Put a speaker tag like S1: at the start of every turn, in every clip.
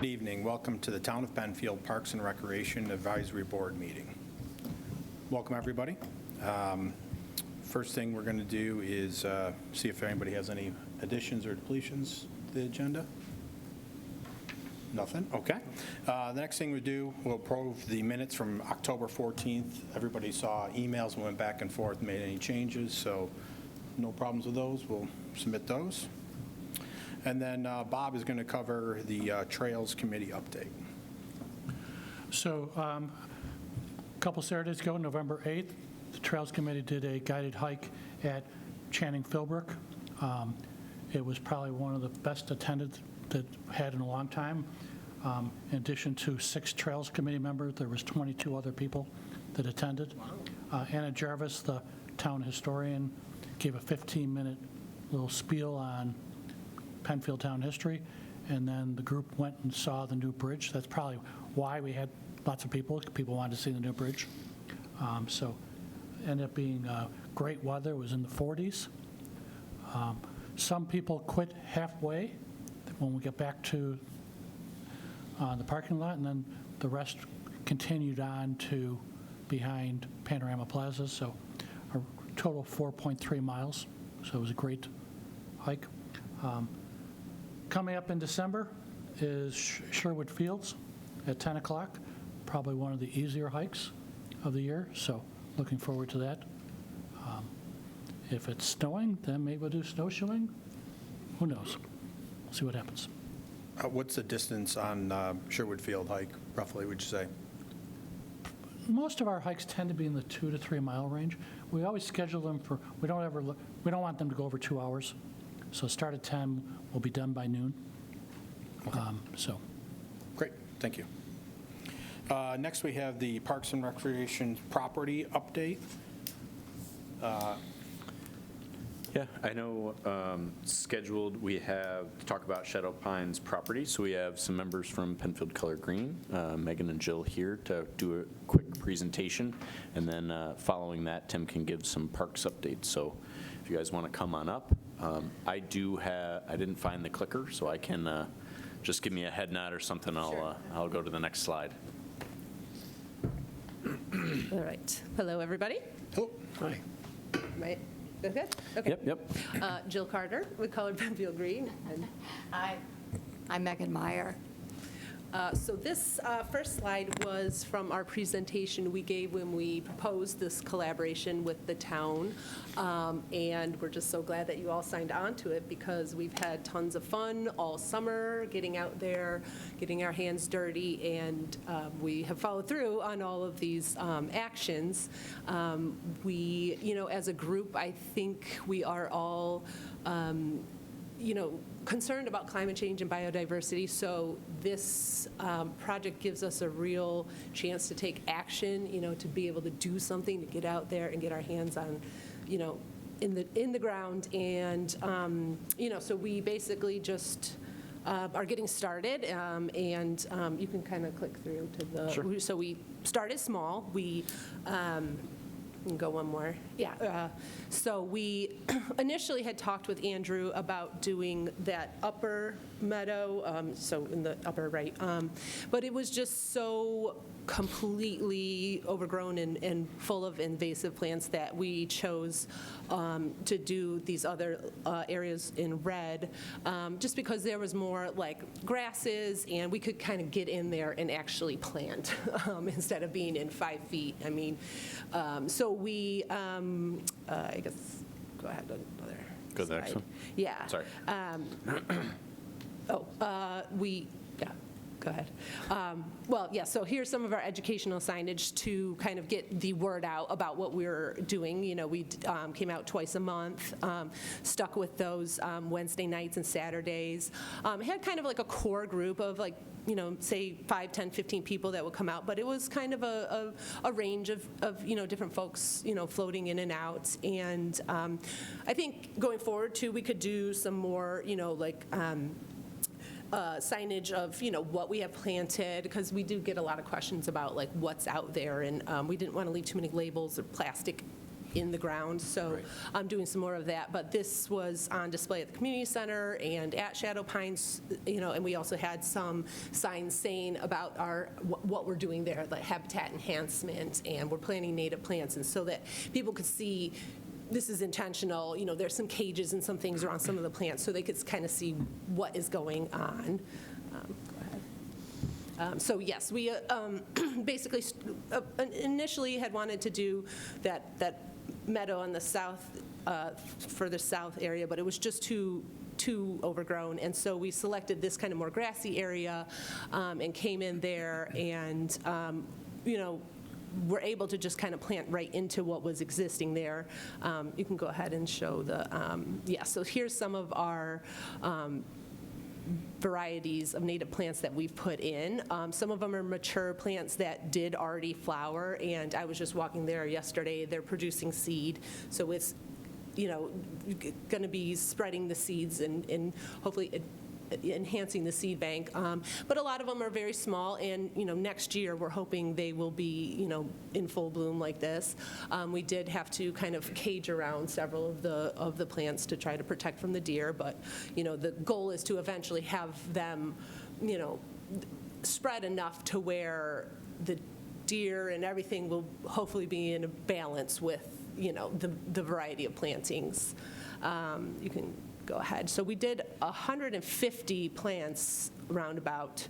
S1: Good evening. Welcome to the Town of Penfield Parks and Recreation Advisory Board meeting. Welcome, everybody. First thing we're going to do is see if anybody has any additions or depletions to the agenda. Nothing? Okay. The next thing we do, we'll approve the minutes from October 14th. Everybody saw emails and went back and forth, made any changes, so no problems with those. We'll submit those. And then Bob is going to cover the Trails Committee update.
S2: So a couple Saturdays ago, November 8th, the Trails Committee did a guided hike at Channing Philbrook. It was probably one of the best attended that had in a long time. In addition to 6 Trails Committee members, there was 22 other people that attended. Anna Jarvis, the town historian, gave a 15-minute little spiel on Penfield town history, and then the group went and saw the new bridge. That's probably why we had lots of people. People wanted to see the new bridge. So ended up being great weather. It was in the 40s. Some people quit halfway when we get back to the parking lot, and then the rest continued on to behind Panorama Plaza. So a total of 4.3 miles. So it was a great hike. Coming up in December is Sherwood Fields at 10 o'clock, probably one of the easier hikes of the year, so looking forward to that. If it's snowing, then maybe we'll do snowshoeing. Who knows? We'll see what happens.
S1: What's the distance on Sherwood Field hike, roughly, would you say?
S2: Most of our hikes tend to be in the 2 to 3 mile range. We always schedule them for, we don't want them to go over 2 hours. So start at 10, we'll be done by noon.
S1: Okay.
S2: So.
S1: Great, thank you. Next we have the Parks and Recreation property update.
S3: Yeah, I know scheduled we have to talk about Shadow Pines property. So we have some members from Penfield Color Green, Megan and Jill here to do a quick presentation. And then following that, Tim can give some parks updates. So if you guys want to come on up. I didn't find the clicker, so I can just give me a head nod or something.
S4: Sure.
S3: I'll go to the next slide.
S4: All right. Hello, everybody.
S1: Oh, hi.
S4: Right. Okay. Okay.
S3: Yep.
S4: Jill Carter with Colored Penfield Green. And
S5: Hi, I'm Megan Meyer.
S4: So this first slide was from our presentation we gave when we proposed this collaboration with the town. And we're just so glad that you all signed on to it because we've had tons of fun all summer getting out there, getting our hands dirty, and we have followed through on all of these actions. We, as a group, I think we are all concerned about climate change and biodiversity, so this project gives us a real chance to take action, to be able to do something, to get out there and get our hands on, in the ground. And, so we basically just are getting started, and you can kind of click through to the,
S3: Sure.
S4: So we started small. We can go one more. Yeah. So we initially had talked with Andrew about doing that upper meadow, so in the upper right, but it was just so completely overgrown and full of invasive plants that we chose to do these other areas in red, just because there was more like grasses and we could kind of get in there and actually plant instead of being in 5 feet. I mean, so we, I guess, go ahead, another
S3: Go to the next
S4: slide.
S3: one.
S4: Yeah.
S3: Sorry.
S4: Yeah, go ahead. Well, yeah, so here's some of our educational signage to kind of get the word out about what we're doing. We came out twice a month, stuck with those Wednesday nights and Saturdays. Had kind of like a core group of like, say 5, 10, 15 people that would come out, but it was kind of a range of different folks, floating in and out. And I think going forward too, we could do some more, signage of, what we have planted, because we do get a lot of questions about like what's out there, and we didn't want to leave too many labels or plastic in the ground. So I'm doing some more of that. But this was on display at the community center and at Shadow Pines, and we also had some signs saying about what we're doing there, like habitat enhancement, and we're planting native plants, and so that people could see this is intentional. There's some cages and some things around some of the plants, so they could kind of see what is going on. Go ahead. So yes, we basically initially had wanted to do that meadow on the south, further south area, but it was just too overgrown, and so we selected this kind of more grassy area and came in there and we're able to just kind of plant right into what was existing there. You can go ahead and show the, so here's some of our varieties of native plants that we've put in. Some of them are mature plants that did already flower, and I was just walking there yesterday. They're producing seed, so it's going to be spreading the seeds and hopefully enhancing the seed bank. But a lot of them are very small, and next year we're hoping they will be in full bloom like this. We did have to kind of cage around several of the plants to try to protect from the deer, but the goal is to eventually have them spread enough to where the deer and everything will hopefully be in a balance with the variety of plantings. You can go ahead. So we did 150 plants roundabout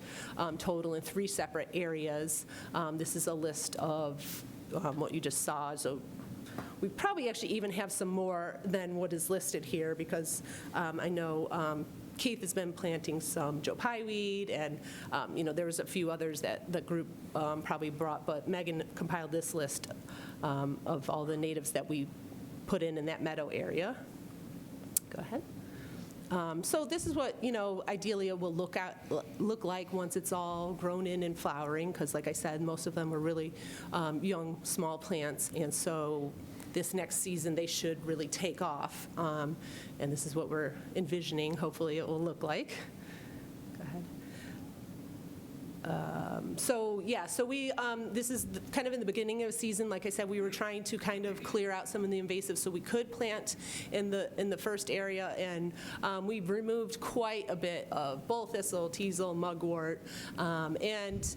S4: total in 3 separate areas. This is a list of what you just saw. So we probably actually even have some more than what is listed here, because I know Keith has been planting some Joe Pye weed, and there was a few others that the group probably brought, but Megan compiled this list of all the natives that we put in that meadow area. Go ahead. So this is what ideally it will look like once it's all grown in and flowering, because like I said, most of them were really young, small plants, and so this next season they should really take off. And this is what we're envisioning. Hopefully it will look like. Go ahead. So we, this is kind of in the beginning of the season. Like I said, we were trying to kind of clear out some of the invasives so we could plant in the first area, and we've removed quite a bit of bull thistle, teasel, mugwort, and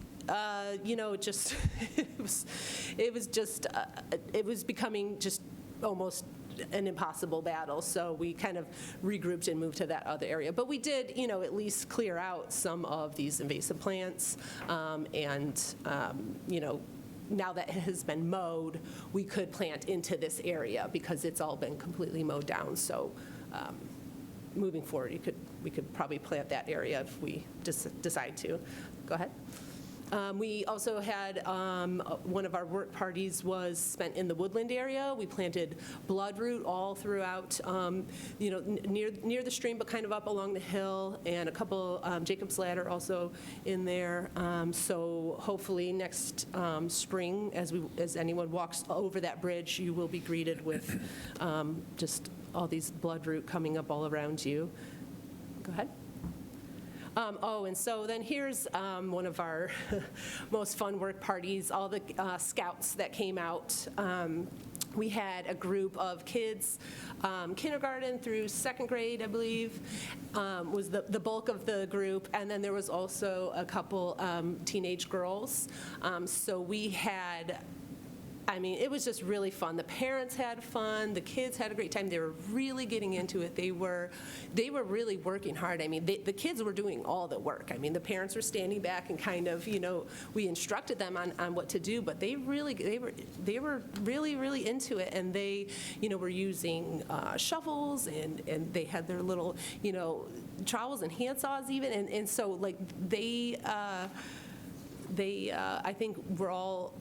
S4: it was becoming just almost an impossible battle, so we kind of regrouped and moved to that other area. But we did, at least clear out some of these invasive plants, and now that it has been mowed, we could plant into this area because it's all been completely mowed down. So moving forward, we could probably plant that area if we decide to. Go ahead. We also had one of our work parties was spent in the woodland area. We planted bloodroot all throughout, near the stream, but kind of up along the hill, and a couple Jacob's ladder also in there. So hopefully next spring, as anyone walks over that bridge, you will be greeted with just all these bloodroot coming up all around you. Go ahead. And so then here's one of our most fun work parties, all the scouts that came out. We had a group of kids, kindergarten through 2nd grade, I believe, was the bulk of the group, and then there was also a couple teenage girls. So we had, it was just really fun. The parents had fun. The kids had a great time. They were really getting into it. They were really working hard. The kids were doing all the work. The parents were standing back and kind of, we instructed them on what to do, but they were really into it, and they, were using shovels, and they had their little, trowels and handsaws even, and so like they I think were all.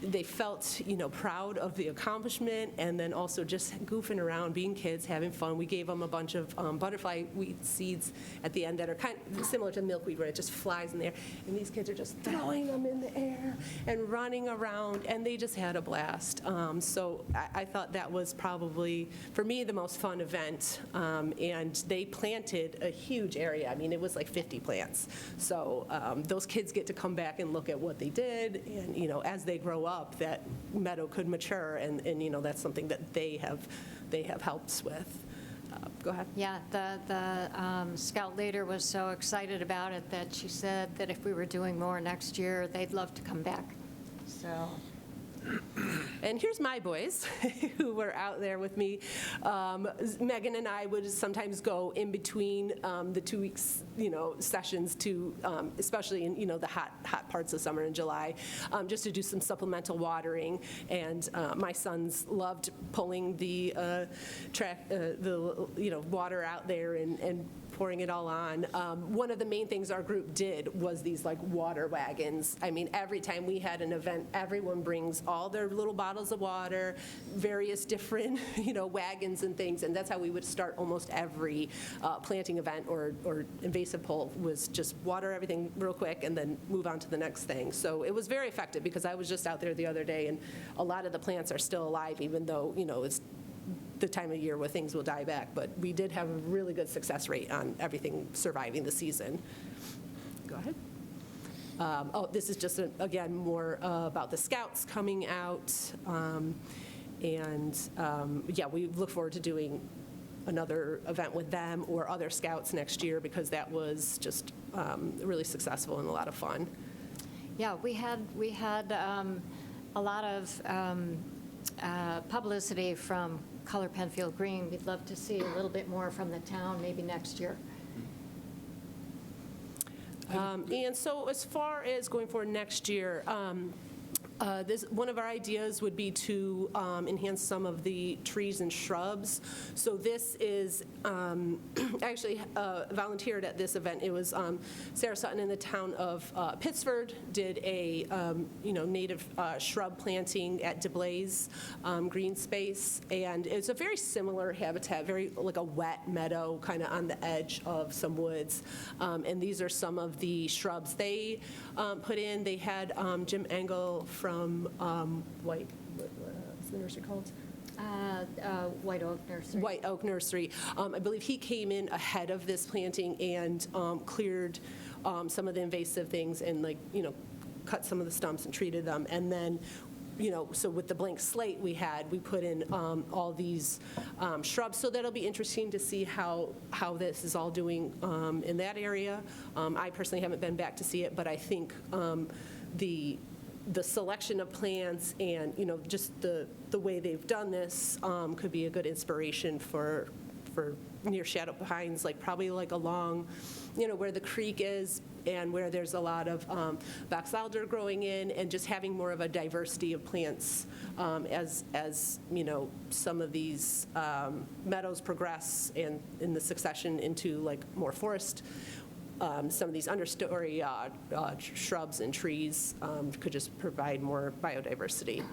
S4: They felt, proud of the accomplishment, and then also just goofing around, being kids, having fun. We gave them a bunch of butterfly weed seeds at the end that are kind of similar to milkweed, where it just flies in the air. And these kids are just throwing them in the air and running around, and they just had a blast. So I thought that was probably, for me, the most fun event. And they planted a huge area. It was like 50 plants. So those kids get to come back and look at what they did, and, as they grow up, that meadow could mature, and that's something that they have helped with. Go ahead.
S5: Yeah, the scout leader was so excited about it that she said that if we were doing more next year, they'd love to come back. So,
S4: And here's my boys who were out there with me. Megan and I would sometimes go in between the 2 weeks, sessions to, especially in, the hot parts of summer in July, just to do some supplemental watering. And my sons loved pulling the water out there and pouring it all on. One of the main things our group did was these water wagons. I mean, every time we had an event, everyone brings all their little bottles of water, various different, wagons and things, and that's how we would start almost every planting event or invasive pull, was just water everything real quick and then move on to the next thing. So it was very effective, because I was just out there the other day, and a lot of the plants are still alive, even though, it's the time of year where things will die back. But we did have a really good success rate on everything surviving the season. Go ahead. This is just, again, more about the scouts coming out. Yeah, we look forward to doing another event with them or other scouts next year, because that was just really successful and a lot of fun.
S5: yeah, we had a lot of publicity from Color Penfield Green. We'd love to see a little bit more from the town, maybe next year.
S4: And so as far as going forward next year, one of our ideas would be to enhance some of the trees and shrubs. So this is, actually volunteered at this event. It was Sarah Sutton in the town of Pittsford did a native shrub planting at DeBlaze Green Space, and it's a very similar habitat, very like a wet meadow kind of on the edge of some woods. And these are some of the shrubs they put in. They had Jim Engel from what's the nursery called?
S5: White Oak Nursery.
S4: White Oak Nursery. I believe he came in ahead of this planting and cleared some of the invasive things and cut some of the stumps and treated them. And then, so with the blank slate we put in all these shrubs. So that'll be interesting to see how this is all doing in that area. I personally haven't been back to see it, but I think the selection of plants and, just the way they've done this could be a good inspiration for near shadow pines, probably along, where the creek is and where there's a lot of box alder growing in, and just having more of a diversity of plants as some of these meadows progress and in the succession into more forest. Some of these understory shrubs and trees could just provide more biodiversity.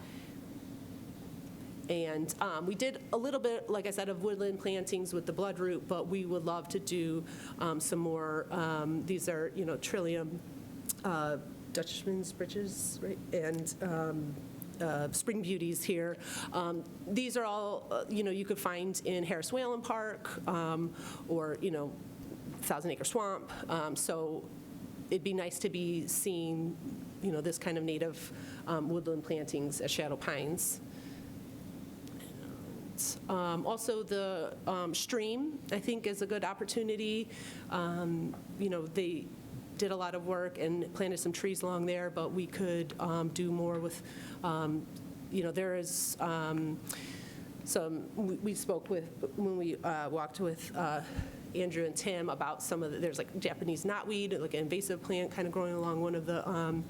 S4: And we did a little bit, like I said, of woodland plantings with the bloodroot, but we would love to do some more. These are, Trillium, Dutchman's Bridges, right? And Spring Beauties here. These are all, you could find in Harris Whalen Park or, Thousand Acre Swamp. So it'd be nice to be seeing, this kind of native woodland plantings as shadow pines. Also, the stream, I think, is a good opportunity. They did a lot of work and planted some trees along there, but we could do more with, there is we spoke with, when we walked with Andrew and Tim about some of there's Japanese knotweed, an invasive plant kind of growing along one of the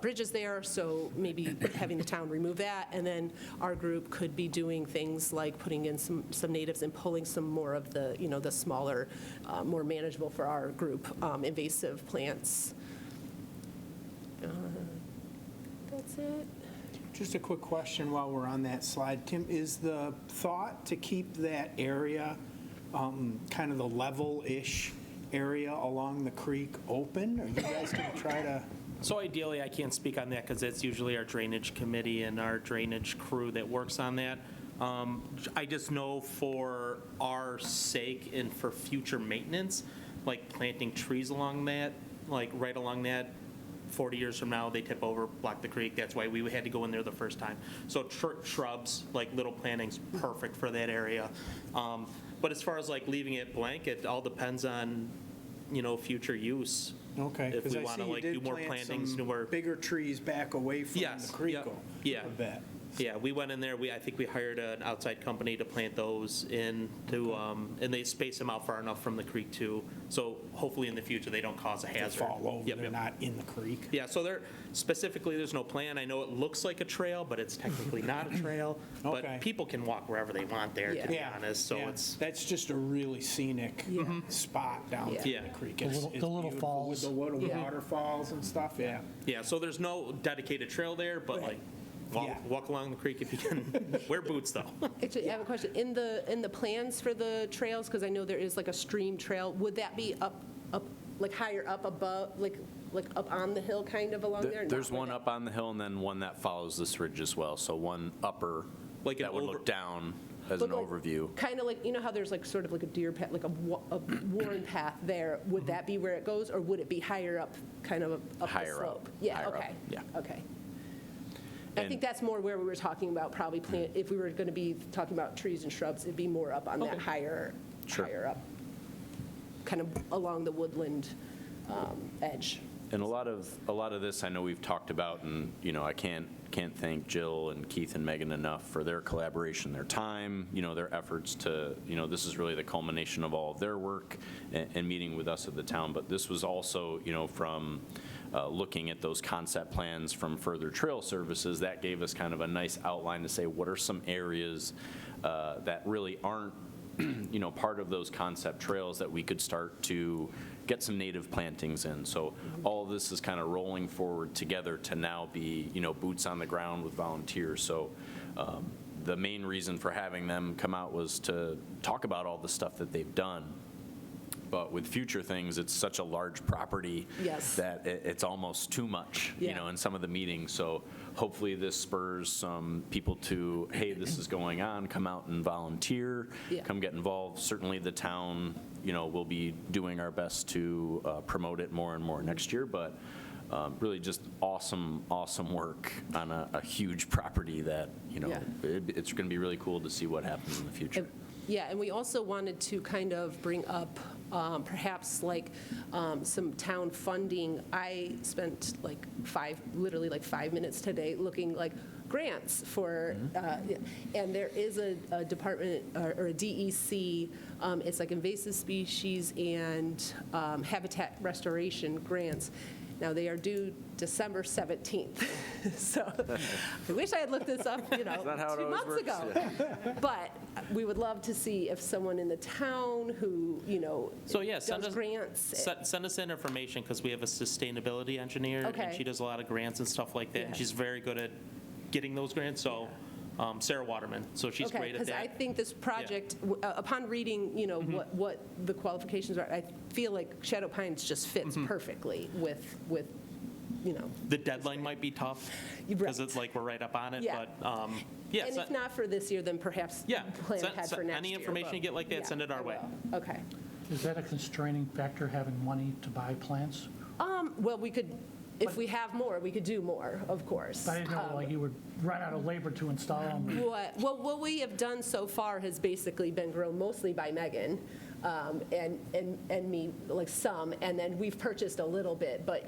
S4: bridges there, so maybe having the town remove that, and then our group could be doing things like putting in some natives and pulling some more of the, the smaller, more manageable for our group invasive plants. That's it.
S6: Just a quick question while we're on that slide. Tim, is the thought to keep that area kind of the level-ish area along the creek open? Are you guys going to try to?
S7: So ideally, I can't speak on that because it's usually our drainage committee and our drainage crew that works on that. I just know for our sake and for future maintenance, planting trees along that, right along that 40 years from now, they tip over, block the creek. That's why we had to go in there the first time. So shrubs, like little plantings, perfect for that area. But as far as like leaving it blank, it all depends on, future use.
S6: Okay,
S7: If
S6: because
S7: we
S6: I
S7: want
S6: see
S7: to
S6: you
S7: like do
S6: did
S7: more
S6: plant
S7: plantings,
S6: some
S7: newer.
S6: bigger trees back away from
S7: Yes,
S6: the creek
S7: yep,
S6: a
S7: yeah.
S6: bit.
S7: Yeah, we went in there, I think we hired an outside company to plant those in to, and they space them out far enough from the creek too. So hopefully in the future, they don't cause a
S6: They
S7: hazard.
S6: fall over,
S7: Yep,
S6: they're
S7: yep.
S6: not in the creek.
S7: Yeah, so specifically, there's no plan. I know it looks like a trail, but it's technically not a trail.
S6: Okay.
S7: But people can walk wherever they want there, to be
S6: Yeah,
S7: honest, so
S6: yeah.
S7: it's,
S6: That's just a really scenic spot down
S4: Yeah.
S6: through
S7: Yeah.
S6: the creek.
S2: The
S6: It's-
S2: little-
S6: it's
S2: the little
S6: beautiful
S2: falls.
S6: With the little
S4: Yeah.
S6: waterfalls and stuff, yeah.
S7: yeah, so there's no dedicated trail there, but like,
S6: Yeah.
S7: walk along the creek if you can. Wear boots, though.
S4: Actually, I have a question. In the plans for the trails, because I know there is like a stream trail, would that be up, like higher up above, like up on the hill kind of along there?
S3: There's
S4: Not
S3: one
S4: like
S3: up on the hill and then one that follows this ridge as well. So one upper
S7: Like an
S3: that would
S7: over-
S3: look down as
S4: Look
S3: an
S4: like-
S3: overview.
S4: Kind of like, how there's like sort of like a deer path, like a worn path there. Would that be where it goes, or would it be higher up, kind of up the
S3: Higher up,
S4: slope? Yeah,
S3: higher up,
S4: okay.
S3: yeah.
S4: Okay. I
S3: And-
S4: think that's more where we were talking about probably plant, if we were going to be talking about trees and shrubs, it'd be more up on that
S7: Okay.
S4: higher
S3: Sure.
S4: up, kind of along the woodland edge.
S3: And a lot of this, I know we've talked about, and, I can't thank Jill and Keith and Megan enough for their collaboration, their time, their efforts to, this is really the culmination of all of their work and meeting with us at the town. But this was also, from looking at those concept plans from Further Trail Services, that gave us kind of a nice outline to say, what are some areas that really aren't, part of those concept trails that we could start to get some native plantings in. So all of this is kind of rolling forward together to now be, boots on the ground with volunteers. So the main reason for having them come out was to talk about all the stuff that they've done. But with future things, it's such a large property
S4: Yes.
S3: that it's almost too much,
S4: Yeah.
S3: in some of the meetings. So hopefully this spurs some people to, hey, this is going on, come out and volunteer,
S4: Yeah.
S3: come get involved. Certainly the town, will be doing our best to promote it more and more next year, but really just awesome work on a huge property that,
S4: Yeah.
S3: it's going to be really cool to see what happens in the future.
S4: Yeah, and we also wanted to kind of bring up perhaps like some town funding. I spent literally 5 minutes today looking like grants for, and there is a department or a DEC, it's like invasive species and habitat restoration grants. Now, they are due December 17th. So I wish I had looked this up,
S3: not how it
S4: 2
S3: always
S4: months
S3: works,
S4: ago. But we would love to see if someone in the town who,
S7: So yeah, send
S4: does
S7: us
S4: grants.
S7: send us that information, because we have a sustainability engineer,
S4: Okay.
S7: and she does a lot of grants and stuff like that, and
S4: Yeah.
S7: she's very good at getting those grants. So Sarah Waterman, so she's
S4: Okay,
S7: great at
S4: because I
S7: that.
S4: think this project, upon reading, what the qualifications are, I feel like Shadow Pines just fits perfectly with,
S7: The deadline might be tough, because it's like we're right up on it,
S4: Yeah.
S7: but yeah.
S4: and if not for this year, then perhaps
S7: Yeah,
S4: plan
S7: send-
S4: ahead for
S7: send
S4: next
S7: any
S4: year.
S7: information
S4: but-
S7: you get like that,
S4: yeah,
S7: send it our
S4: I
S7: way.
S4: will. Okay.
S2: Is that a constraining factor, having money to buy plants?
S4: Well, we could, if we have more, we could do more, of course.
S2: I didn't know, like, you would run out of labor to install them.
S4: What we have done so far has basically been grown mostly by Megan and me, like some, and then we've purchased a little bit, but,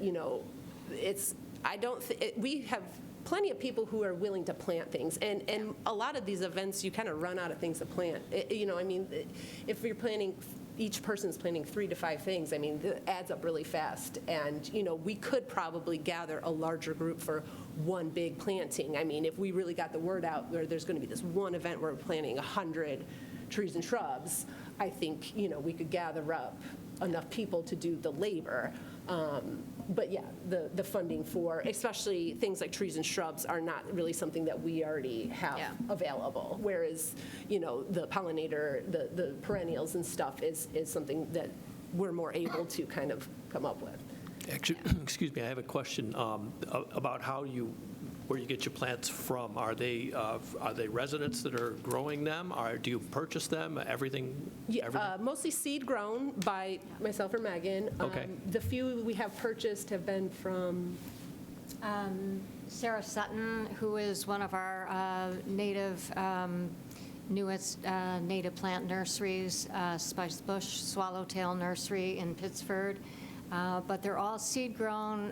S4: we have plenty of people who are willing to plant things, and a lot of these events, you kind of run out of things to plant. If you're planting, each person's planting 3 to 5 things, it adds up really fast, and, we could probably gather a larger group for one big planting. If we really got the word out where there's going to be this one event where we're planting 100 trees and shrubs, I think, we could gather up enough people to do the labor. But yeah, the funding for, especially things like trees and shrubs, are not really something that we already have
S5: Yeah.
S4: available. Whereas, the pollinator, the perennials and stuff is something that we're more able to kind of come up with.
S8: Actually, excuse me, I have a question about how you where you get your plants from. Are they residents that are growing them? Or do you purchase them? Everything?
S4: Mostly seed grown by myself or Megan.
S8: Okay.
S4: The few we have purchased have been from,
S5: Sarah Sutton, who is one of our newest native plant nurseries, Spice Bush Swallowtail Nursery in Pittsford. But they're all seed grown.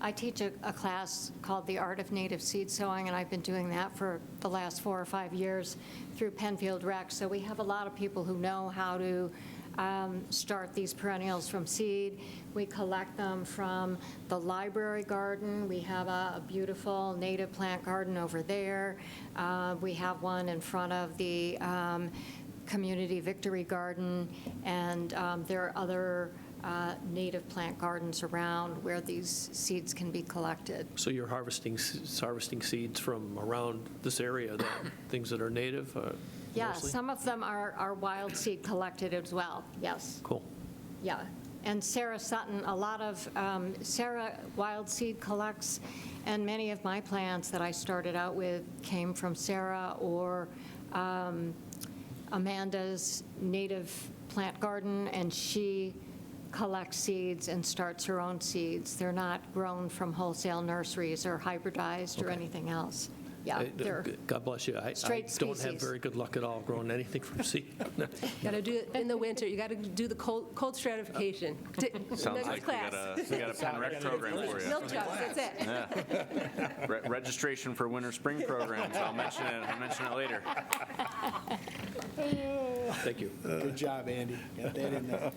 S5: I teach a class called The Art of Native Seed Sowing, and I've been doing that for the last 4 or 5 years through Penfield Rec. So we have a lot of people who know how to start these perennials from seed. We collect them from the library garden. We have a beautiful native plant garden over there. We have one in front of the Community Victory Garden, and there are other native plant gardens around where these seeds can be collected.
S8: So you're harvesting seeds from around this area, things that are native?
S5: Yeah,
S8: mostly?
S5: some of them are wild seed collected as well, yes.
S8: Cool.
S5: Yeah, and Sarah Sutton, a lot of, Sarah wild seed collects, and many of my plants that I started out with came from Sarah or Amanda's native plant garden, and she collects seeds and starts her own seeds. They're not grown from wholesale nurseries or hybridized or anything else. Yeah, they're
S8: God bless you. I
S5: straight
S8: don't have
S5: species.
S8: very good luck at all growing anything from seed.
S4: got to do it in the winter. You got to do the cold stratification.
S3: Sounds
S4: Next
S3: like
S4: class.
S3: we got a pen rec program for you.
S4: Milk jugs, that's it.
S3: Registration for winter spring programs. I'll mention it later.
S8: Thank you.
S6: Good job, Andy. Got that in there.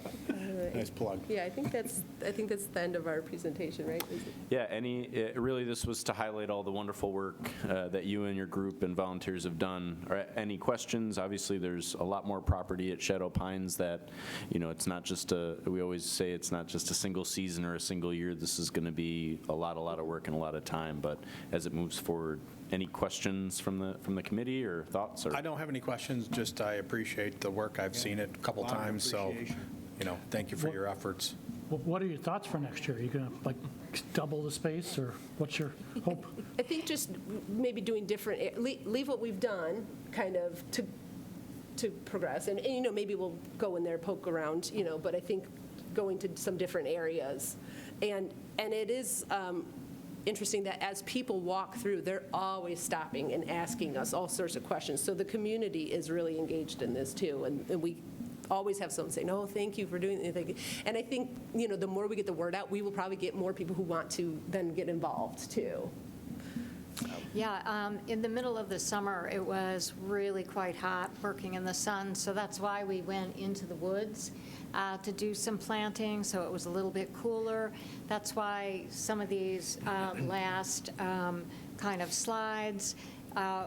S1: Nice plug.
S4: Yeah, I think that's the end of our presentation, right? Is it?
S3: Yeah, really this was to highlight all the wonderful work that you and your group and volunteers have done. Any questions? Obviously, there's a lot more property at Shadow Pines that, it's not just we always say it's not just a single season or a single year. This is going to be a lot of work and a lot of time, but as it moves forward, any questions from the committee or thoughts? Or?
S1: I don't have any questions, just I appreciate the work. I've seen it a couple
S6: Lot of
S1: times, so,
S6: appreciation.
S1: thank you for your efforts.
S2: What are your thoughts for next year? Are you going to double the space, or what's your hope?
S4: I think just maybe doing different, leave what we've done kind of to progress. And maybe we'll go in there, poke around, but I think going to some different areas. And it is interesting that as people walk through, they're always stopping and asking us all sorts of questions. So the community is really engaged in this too. And we always have someone say, no, thank you for doing it. And I think, the more we get the word out, we will probably get more people who want to then get involved too.
S5: Yeah, in the middle of the summer, it was really quite hot working in the sun, so that's why we went into the woods to do some planting, so it was a little bit cooler. That's why some of these last kind of slides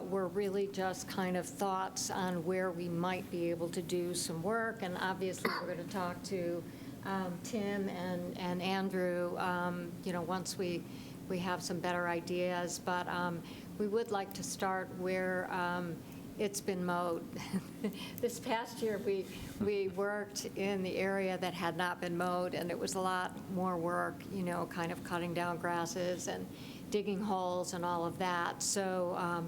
S5: were really just kind of thoughts on where we might be able to do some work, and obviously we're going to talk to Tim and Andrew, once we have some better ideas, but we would like to start where it's been mowed. This past year, we worked in the area that had not been mowed, and it was a lot more work, kind of cutting down grasses and digging holes and all of that. So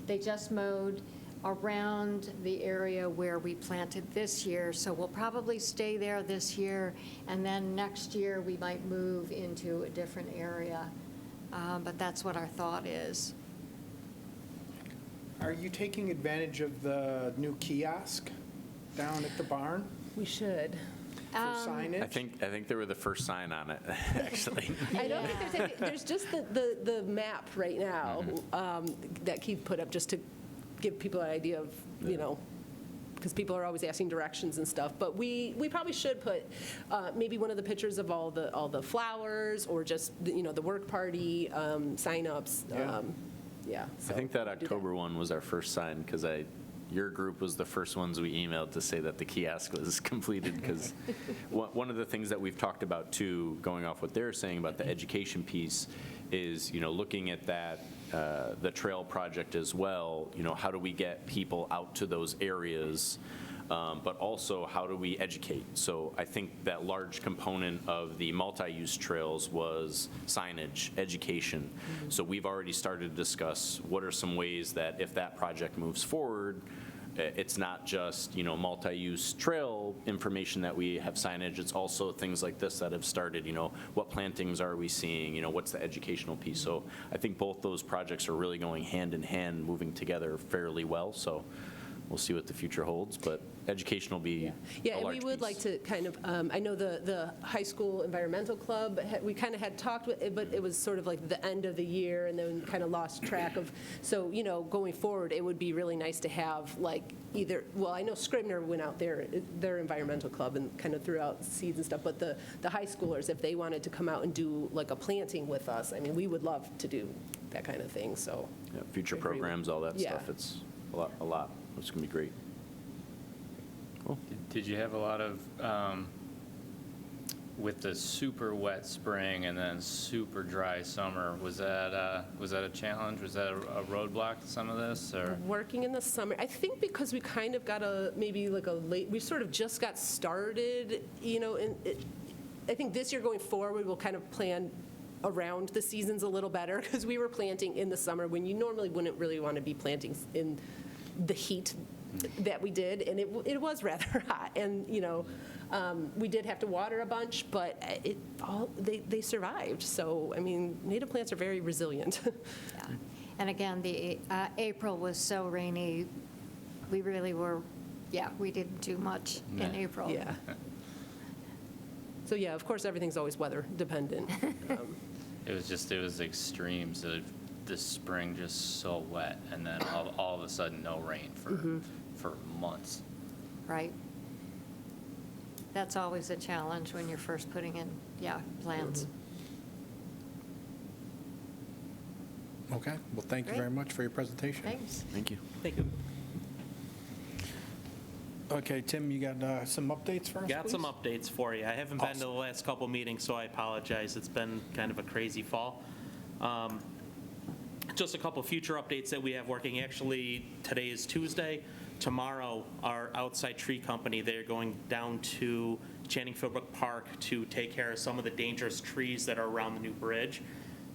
S5: they just mowed around the area where we planted this year, so we'll probably stay there this year, and then next year we might move into a different area. But that's what our thought is.
S6: Are you taking advantage of the new kiosk down at the barn
S4: We should.
S6: for signage?
S3: I think they were the first sign on it, actually.
S4: I don't think there's just the map right now that Keith put up just to give people an idea of, because people are always asking directions and stuff. But we probably should put maybe one of the pictures of all the flowers, or just the work party signups.
S6: Yeah.
S3: I think that October one was our first sign, because your group was the first ones we emailed to say that the kiosk was completed, because one of the things that we've talked about too, going off what they're saying about the education piece, is looking at that the trail project as well. How do we get people out to those areas but also how do we educate? So I think that large component of the multi-use trails was signage, education. So we've already started to discuss what are some ways that if that project moves forward, it's not just, multi-use trail information that we have signage, it's also things like this that have started, what plantings are we seeing, what's the educational piece? So I think both those projects are really going hand in hand, moving together fairly well, so we'll see what the future holds, but education will be
S4: Yeah,
S3: a
S4: and
S3: large
S4: we would
S3: piece.
S4: like to kind of, I know the high school environmental club, we kind of had talked with it, but it was sort of like the end of the year and then kind of lost track of, so, going forward, it would be really nice to have like either, well, I know Scribner went out there, their environmental club and kind of threw out seeds and stuff, but the high schoolers, if they wanted to come out and do like a planting with us, I mean, we would love to do that kind of thing, so.
S3: Yeah, future
S4: I agree.
S3: programs, all that
S4: Yeah.
S3: stuff, it's a lot. It's going to be great.
S9: Did you have a lot of, with the super wet spring and then super dry summer, was that a challenge? Was that a roadblock to some of this, or?
S4: Working in the summer, I think because we kind of got we sort of just got started, I think this year going forward, we'll kind of plan around the seasons a little better, because we were planting in the summer when you normally wouldn't really want to be planting in the heat that we did, and it was rather hot, and we did have to water a bunch, but they survived. So I mean, native plants are very resilient.
S5: Yeah. And again, the April was so rainy, we really were, we didn't do much in April.
S4: Yeah. So yeah, of course, everything's always weather dependent.
S9: It was extreme, so this spring just so wet, and then all of a sudden, no rain for months.
S5: Right? That's always a challenge when you're first putting in, plants.
S1: Okay, well, thank you
S5: Great.
S1: very much for your presentation.
S5: Thanks.
S3: Thank you.
S7: Thank you.
S1: Okay, Tim, you got some updates for us,
S7: Got some
S1: please?
S7: updates for you. I haven't been to the last couple meetings, so I apologize. It's been kind of a crazy fall. Just a couple future updates that we have working. Actually, today is Tuesday. Tomorrow, our outside tree company, they're going down to Channing Philbrook Park to take care of some of the dangerous trees that are around the new bridge.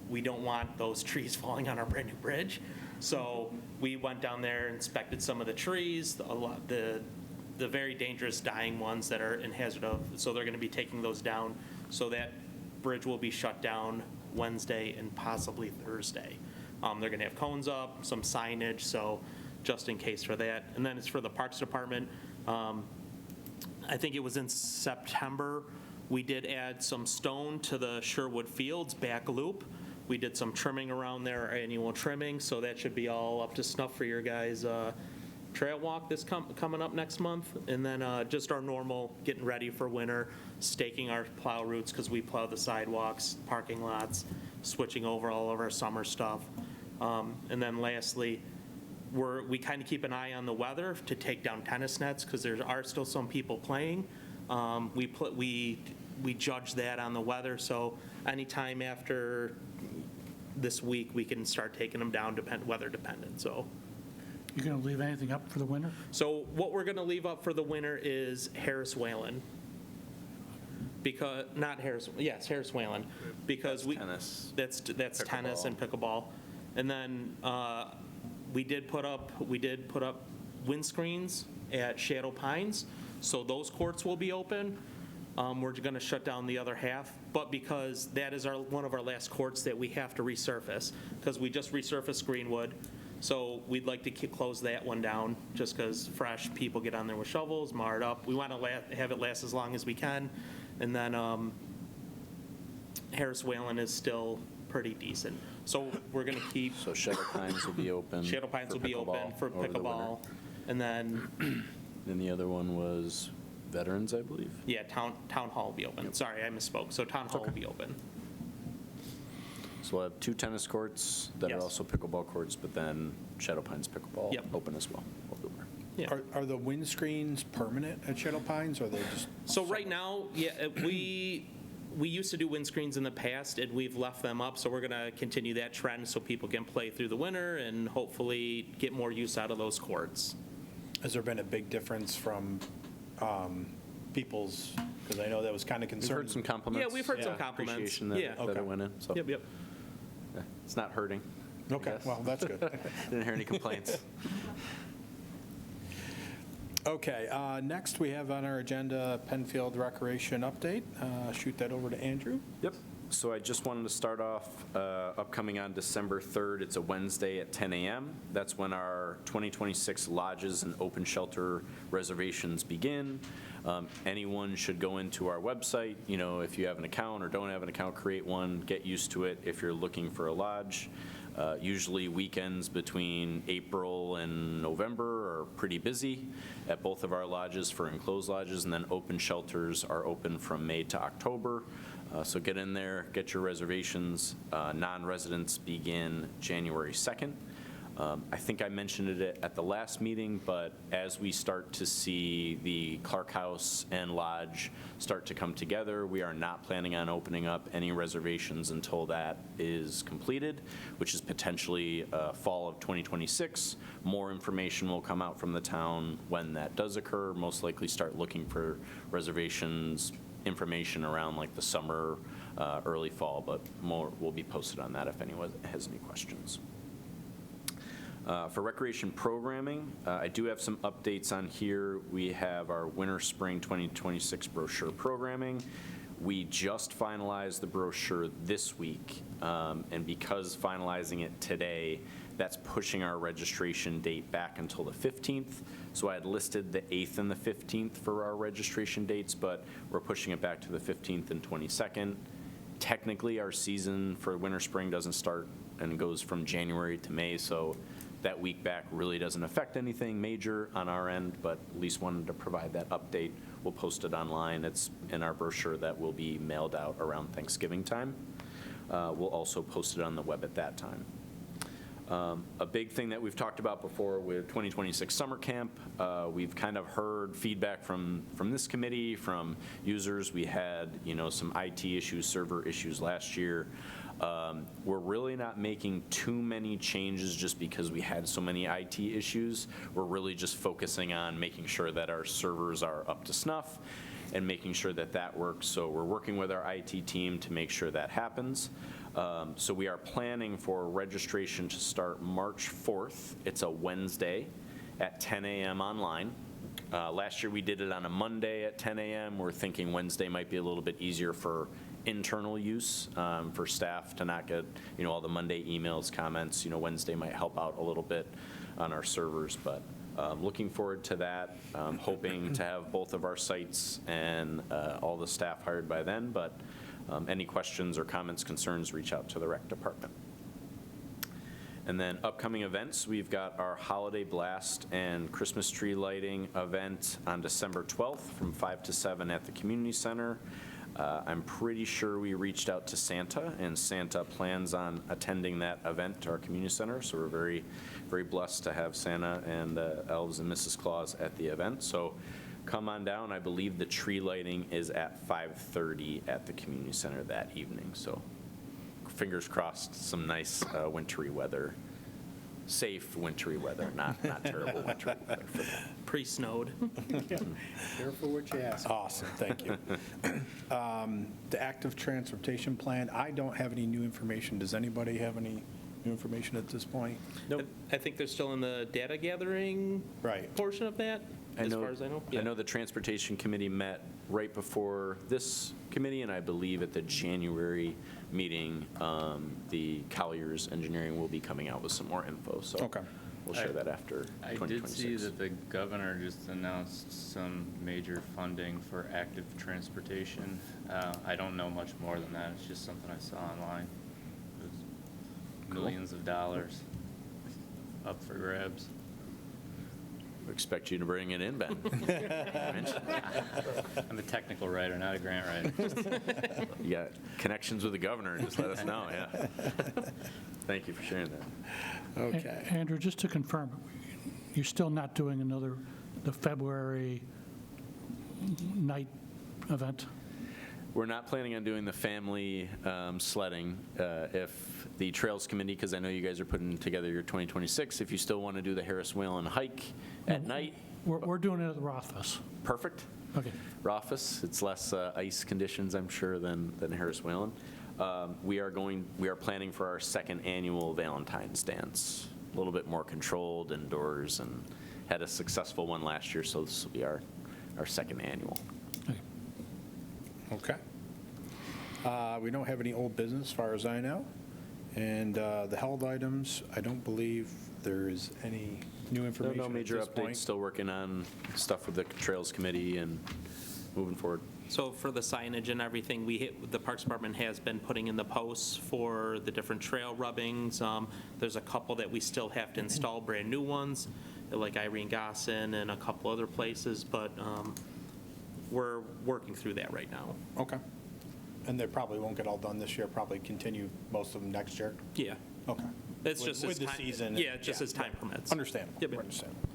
S7: We don't want those trees falling on our brand-new bridge. So we went down there, inspected some of the trees, the very dangerous dying ones that are in hazard of, so they're going to be taking those down. So that bridge will be shut down Wednesday and possibly Thursday. They're going to have cones up, some signage, so just in case for that. And then it's for the Parks Department. I think it was in September, we did add some stone to the Sherwood Fields back loop. We did some trimming around there, our annual trimming, so that should be all up to snuff for your guys' trail walk this coming up next month. And then just our normal getting ready for winter, staking our plow routes because we plow the sidewalks, parking lots, switching over all of our summer stuff. And then lastly, we kind of keep an eye on the weather to take down tennis nets because there are still some people playing. We judge that on the weather, so anytime after this week, we can start taking them down, weather dependent, so.
S2: You going to leave anything up for the winter?
S7: So what we're going to leave up for the winter is Harris Whalen. Because, not Harris, yes, Harris Whalen. Because we.
S3: tennis.
S7: That's tennis and pickleball. And then we did put up windscreens at Shadow Pines, so those courts will be open. We're going to shut down the other half, but because that is one of our last courts that we have to resurface, because we just resurfaced Greenwood, so we'd like to close that one down, just because fresh people get on there with shovels, mar it up. We want to have it last as long as we can, and then Harris Whalen is still pretty decent. So we're going to keep,
S3: So Shadow Pines will be open.
S7: Shadow Pines
S3: for
S7: will be open
S3: pickleball
S7: for
S3: over the
S7: pickleball,
S3: winter.
S7: and then,
S3: Then the other one was Veterans, I believe.
S7: yeah, Town Hall will be open. Sorry, I misspoke. So Town Hall will be open.
S3: So we'll have 2 tennis courts that are
S7: Yes.
S3: also pickleball courts, but then Shadow Pines pickleball
S7: Yep.
S3: open as well. Everywhere.
S7: Yeah.
S1: Are the windscreens permanent at Shadow Pines, or are they just?
S7: So right now, yeah, we used to do windscreens in the past, and we've left them up, so we're going to continue that trend so people can play through the winter and hopefully get more use out of those courts.
S1: Has there been a big difference from people's, because I know that was kind of
S3: We've
S1: concerning.
S3: heard some compliments.
S7: Yeah, we've heard some
S1: Yeah.
S7: compliments.
S3: Appreciation that
S7: Yeah.
S3: that
S1: Okay.
S3: it went in, so
S7: Yep, yep.
S3: yeah, it's not hurting.
S1: Okay,
S3: Yes.
S1: well, that's good.
S3: Didn't hear any complaints.
S1: Okay, next we have on our agenda Penfield Recreation Update. Shoot that over to Andrew.
S3: Yep. So I just wanted to start off, upcoming on December 3rd, it's a Wednesday at 10 a.m. That's when our 2026 lodges and open shelter reservations begin. Anyone should go into our website, if you have an account or don't have an account, create one, get used to it if you're looking for a lodge. Usually weekends between April and November are pretty busy at both of our lodges for enclosed lodges, and then open shelters are open from May to October. So get in there, get your reservations. Non-residents begin January 2nd. I think I mentioned it at the last meeting, but as we start to see the Clark House and Lodge start to come together, we are not planning on opening up any reservations until that is completed, which is potentially fall of 2026. More information will come out from the town when that does occur. Most likely start looking for reservations information around like the summer, early fall, but more will be posted on that if anyone has any questions. For recreation programming, I do have some updates on here. We have our Winter Spring 2026 brochure programming. We just finalized the brochure this week, and because finalizing it today, that's pushing our registration date back until the 15th. So I had listed the 8th and the 15th for our registration dates, but we're pushing it back to the 15th and 22nd. Technically, our season for Winter Spring doesn't start and goes from January to May, so that week back really doesn't affect anything major on our end, but at least wanted to provide that update. We'll post it online. It's in our brochure that will be mailed out around Thanksgiving time. We'll also post it on the web at that time. A big thing that we've talked about before with 2026 summer camp, we've kind of heard feedback from this committee, from users. We had, some IT issues, server issues last year. We're really not making too many changes just because we had so many IT issues. We're really just focusing on making sure that our servers are up to snuff and making sure that that works. So we're working with our IT team to make sure that happens. So we are planning for registration to start March 4th. It's a Wednesday at 10 a.m. online. Last year we did it on a Monday at 10 a.m. We're thinking Wednesday might be a little bit easier for internal use, for staff to not get, all the Monday emails, comments. Wednesday might help out a little bit on our servers, but looking forward to that. Hoping to have both of our sites and all the staff hired by then, but any questions or comments, concerns, reach out to the rec department. And then upcoming events, we've got our Holiday Blast and Christmas tree lighting event on December 12th from 5 to 7 at the Community Center. I'm pretty sure we reached out to Santa, and Santa plans on attending that event to our community center. So we're very, very blessed to have Santa and elves and Mrs. Claus at the event. So come on down. I believe the tree lighting is at 5:30 at the community center that evening. So fingers crossed, some nice wintry weather. Safe wintry weather, not terrible wintry weather for that.
S7: Pre-snowed.
S6: Careful what you ask.
S1: Awesome, thank you. The active transportation plan, I don't have any new information. Does anybody have any new information at this point?
S3: Nope.
S7: I think they're still in the data gathering
S1: Right.
S7: portion of that, as far as I know.
S3: I know the Transportation Committee met right before this committee, and I believe at the January meeting, the Colliers Engineering will be coming out with some more info, so
S1: Okay.
S3: we'll share that after
S9: I
S3: 2026.
S9: did see that the governor just announced some major funding for active transportation. I don't know much more than that. It's just something I saw online. It was millions of dollars up for grabs.
S3: We expect you to bring it in, Ben.
S9: I'm a technical writer, not a grant writer.
S3: You got connections with the governor, just let us know, yeah. Thank you for sharing that.
S1: Okay.
S2: Andrew, just to confirm, you're still not doing the February night event?
S3: We're not planning on doing the family sledding. If the Trails Committee, because I know you guys are putting together your 2026, if you still want to do the Harris Whalen hike at night,
S2: We're doing it at the Rothfuss.
S3: Perfect.
S2: Okay.
S3: Rothfuss, it's less ice conditions, I'm sure, than Harris Whalen. We are planning for our second annual Valentine's dance, a little bit more controlled indoors, and had a successful one last year, so this will be our second annual.
S2: Okay.
S1: Okay. We don't have any old business, as far as I know. And the held items, I don't believe there is any new information
S3: No
S1: at
S3: major
S1: this point.
S3: updates, still working on stuff with the Trails Committee and moving forward.
S7: So for the signage and everything, the Parks Department has been putting in the posts for the different trail rubbings. There's a couple that we still have to install, brand new ones, like Irene Gosson and a couple other places, but we're working through that right now.
S1: Okay. And they probably won't get all done this year, probably continue most of them next year?
S7: Yeah.
S1: Okay.
S7: It's
S1: With-
S7: just as
S1: with the
S7: time-
S1: season.
S7: Yeah, just as time permits.
S1: Understandable.
S7: Yep.
S1: Understandable.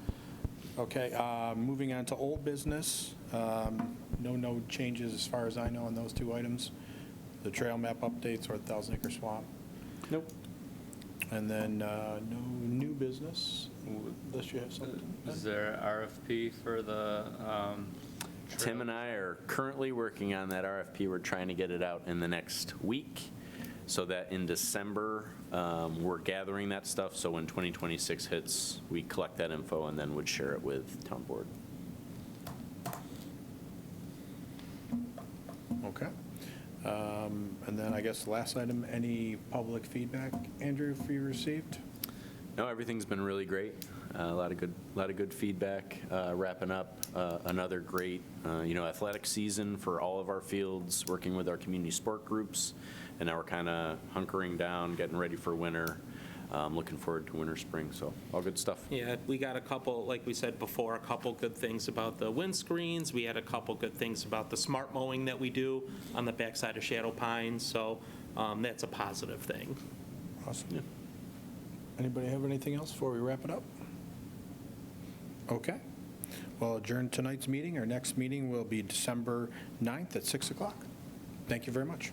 S1: Okay, moving on to old business. No changes as far as I know on those two items. The trail map updates or the Thousand Acre Swamp.
S3: Nope.
S1: And then no new business, unless you have something.
S9: Is there RFP for the
S3: Tim and I are currently working on that RFP. We're trying to get it out in the next week so that in December, we're gathering that stuff. So when 2026 hits, we collect that info and then would share it with town board.
S1: Okay. And then I guess the last item, any public feedback, Andrew, for you received?
S3: No, everything's been really great. A lot of good feedback. Wrapping up another great, athletic season for all of our fields, working with our community sport groups. And now we're kind of hunkering down, getting ready for winter. Looking forward to winter, spring, so all good stuff.
S7: Yeah, we got a couple, like we said before, a couple good things about the windscreens. We had a couple good things about the smart mowing that we do on the backside of Shadow Pines, so that's a positive thing.
S1: Awesome. Anybody have anything else before we wrap it up? Okay. Well, adjourn tonight's meeting. Our next meeting will be December 9th at 6 o'clock. Thank you very much.